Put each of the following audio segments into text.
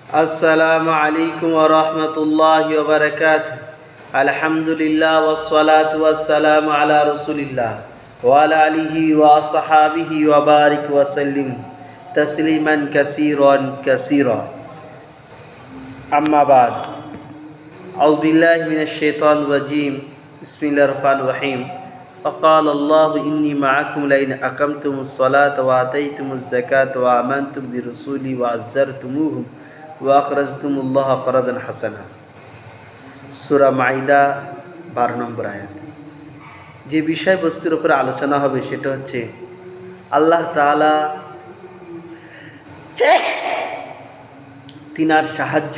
আসসালামু আলাইকুম ওয়া রাহমাতুল্লাহি ওয়া বারাকাতুহু। আলহামদুলিল্লাহ ওয়াসসালাতু ওয়াসসালামু আলা রাসূলিল্লাহ ওয়া আলা আলিহি ওয়া আসহাবিহি ওয়া বারিক ওয়া সাল্লিম তাসলিমান কাসীরান কাসীরা। আম্মা বাদ। আউযু বিল্লাহি মিনাশ শাইতানির রাজীম। বিসমিল্লাহির রহমানির রহিম। وقال الله إني معكم لئن أقمتم الصلاة وآتيتم الزكاة وآمنتم برسولي وعزرتموهم ওয়াকরাজতুমুল্লাহ করাদান হাসানা। সূরা মাইদা 12 নম্বর আয়াত। যে বিষয়বস্তুর উপরে আলোচনা হবে সেটা হচ্ছে আল্লাহ তাআলা তিনার সাহায্য,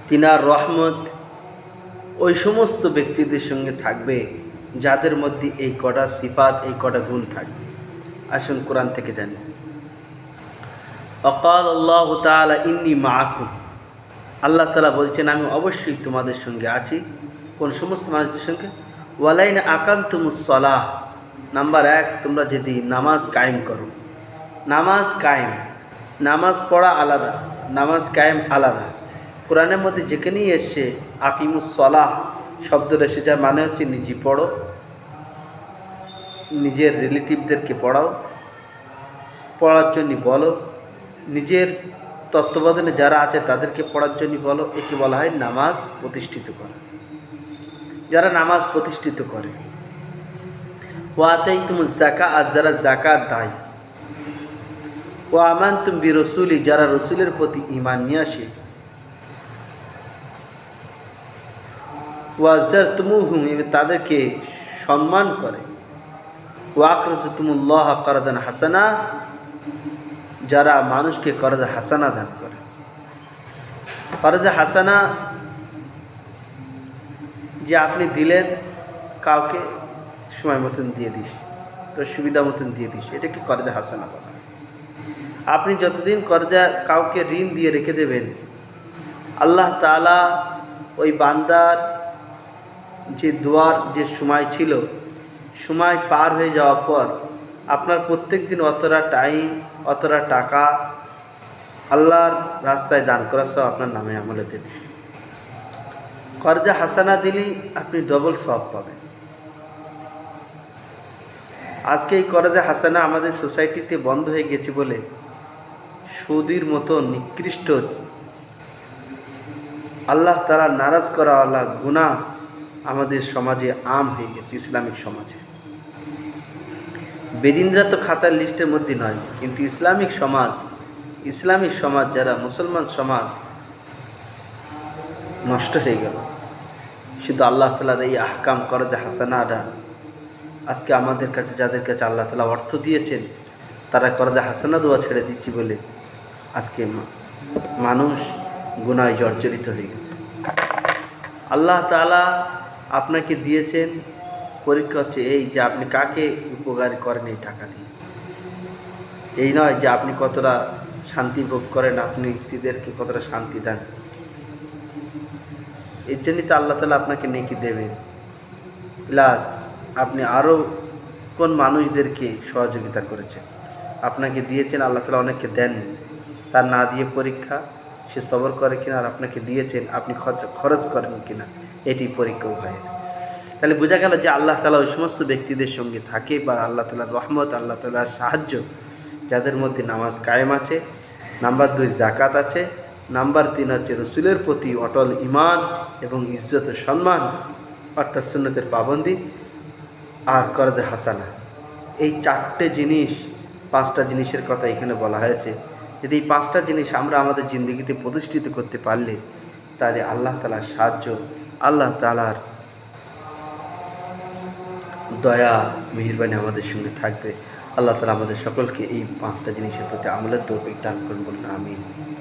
তিনার রহমত ওই সমস্ত ব্যক্তিদের সঙ্গে থাকবে যাদের মধ্যে এই কটা সিফাত, এই কটা গুণ থাকবে। আসুন কোরআন থেকে জানি। وقال الله تعالى إني معكم। আল্লাহ তাআলা বলছেন আমি অবশ্যই তোমাদের সঙ্গে আছি। কোন সমস্ত মানুষদের সঙ্গে? ওয়ালাইন আকামতুমুস সালাহ। নাম্বার 1, তোমরা যদি নামাজ কায়েম করো। নামাজ কায়েম, নামাজ পড়া আলাদা, নামাজ কায়েম আলাদা। কোরআনের মধ্যে যেখানেই এসছে আকিমুস সালাহ শব্দটা এসে যার মানে হচ্ছে নিজে পড়ো, নিজের রিলেটিভদেরকে পড়াও, পড়ার জন্য বলো, নিজের তত্ত্বাবধানে যারা আছে তাদেরকে পড়ার জন্য বলো। একে বলা হয় নামাজ প্রতিষ্ঠিত করা। যারা নামাজ প্রতিষ্ঠিত করে। ওয়াতাইতুমুজ যাকাত, আর যারা যাকাত দেয়। ওয়া আমানতুম বিরসুলি, যারা রসুলের প্রতি ঈমান নিয়ে আসে। ওয়াজারতুমুহুম, তাদেরকে সম্মান করে। ওয়াকরাজতুমুল্লাহ করাদান হাসানা, যারা মানুষকে করজা হাসানা দান করে। করজা হাসানা যে আপনি দিলেন কাউকে, সময় মতন দিয়ে দিস, তোর সুবিধা মতন দিয়ে দিস, এটাকে করজা হাসানা বলা। আপনি যতদিন করজা কাউকে ঋণ দিয়ে রেখে দেবেন, আল্লাহ তাআলা ওই বান্দার যে দোয়ার যে সময় ছিল, সময় পার হয়ে যাওয়ার পর আপনার প্রত্যেক দিন অতটা টাইম, অতটা টাকা আল্লাহর রাস্তায় দান করা সব আপনার নামে আমলে দেবে। করজা হাসানা দিলেই আপনি ডবল সওয়াব পাবেন। আজকে এই করজা হাসানা আমাদের সোসাইটিতে বন্ধ হয়ে গেছে বলে সুদের মতো নিকৃষ্ট, আল্লাহ তাআলা নারাজ করাওয়ালা গুনাহ আমাদের সমাজে আম হয়ে গেছে। ইসলামিক সমাজে বেদিনরা তো খাতার লিস্টের মধ্যে নয়, কিন্তু ইসলামিক সমাজ যারা মুসলমান সমাজ নষ্ট হয়ে গেল। শুধু আল্লাহ তাআলার এই আহকাম করজা হাসানাটা আজকে আমাদের কাছে, যাদের কাছে আল্লাহ তাআলা অর্থ দিয়েছেন, তারা করজা হাসানা দোয়া ছেড়ে দিচ্ছি বলে আজকে মানুষ গুনায় জর্জরিত হয়ে গেছে। আল্লাহ তাআলা আপনাকে দিয়েছেন, পরীক্ষা হচ্ছে এই যে আপনি কাকে উপকার করেন এই টাকা দিয়ে। এই নয় যে আপনি কতটা শান্তি ভোগ করেন, আপনি স্ত্রীদেরকে কতটা শান্তি দেন। এর জন্যই তো আল্লাহ তাআলা আপনাকে নেকি দেবেন। প্লাস আপনি আরও কোন মানুষদেরকে সহযোগিতা করেছেন, আপনাকে দিয়েছেন। আল্লাহ তাআলা অনেককে দেননি, তার না দিয়ে পরীক্ষা, সে সবর করে কিনা, আর আপনাকে দিয়েছেন আপনি খরচ করেন কিনা, এটি পরীক্ষা হয়। তাহলে বোঝা গেল যে আল্লাহ তাআলা ওই সমস্ত ব্যক্তিদের সঙ্গে থাকে, বা আল্লাহ তাআলার রহমত, আল্লাহ তাআলার সাহায্য যাদের মধ্যে নামাজ কায়েম আছে। নাম্বার 2 যাকাত আছে। নাম্বার 3 হচ্ছে রসুলের প্রতি অটল ঈমান এবং ইজ্জত ও সম্মান, অর্থাৎ সুন্নতের পাবন্দি, আর করজা হাসানা। এই 4টে জিনিস, 5টা জিনিসের কথা এখানে বলা হয়েছে। যদি এই 5টা জিনিস আমরা আমাদের জিন্দগিতে প্রতিষ্ঠিত করতে পারলে, তাহলে আল্লাহ তাআলার সাহায্য, আল্লাহ তাআলার দয়া মেহেরবানি আমাদের সঙ্গে থাকবে। আল্লাহ তাআলা আমাদের সকলকে এই 5টা জিনিসের প্রতি আমলের তৌফিক দান করুন, বলুন আমিন।